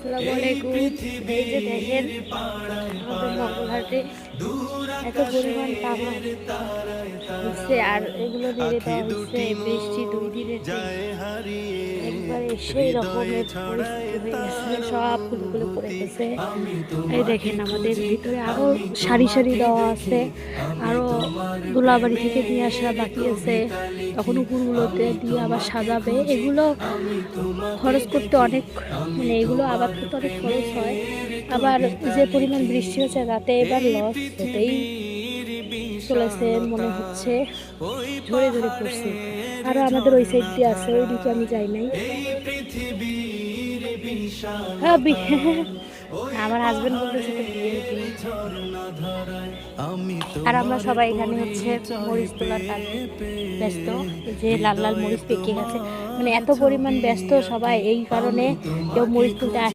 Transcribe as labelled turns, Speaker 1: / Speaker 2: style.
Speaker 1: আসসালামু আলাইকুম। এই যে দেখেন আমাদের মঙ্গলহাটে এত পরিমাণ তামাক হচ্ছে, আর এগুলো নেড়ে দেওয়া হচ্ছে। বৃষ্টি 2 দিনেতে একবারে সেই রকমের পরিস্থিতি হয়ে গেছে, সব ফুলগুলো পড়ে গেছে। এই দেখেন আমাদের ভিতরে আরো সারি সারি দেওয়া আছে, আরো দোলাবাড়ি থেকে নিয়ে আসা বাকি আছে। তখন উপরগুলোতে দিয়ে আবার সাজাবে। এগুলো খরচ করতে অনেক, মানে এগুলো আবাদ করতে অনেক খরচ হয়। আবার যে পরিমাণ বৃষ্টি হচ্ছে তাতে এবার লস হতেই চলেছে মনে হচ্ছে, ঝরে ঝরে পড়ছে। আরো আমাদের ওই সাইড দিয়ে আছে, ওই দিকে আমি যাই নাই। হ্যাঁ, আমার হাজবেন্ড বলতেছে তো বিয়ের দিন। আর আমরা সবাই এখানে হচ্ছে মরিচ তোলার কাজে ব্যস্ত। এই যে লাল লাল মরিচ পেকে গেছে, মানে এত পরিমাণ ব্যস্ত সবাই, এই কারণে কেউ মরিচ তুলতে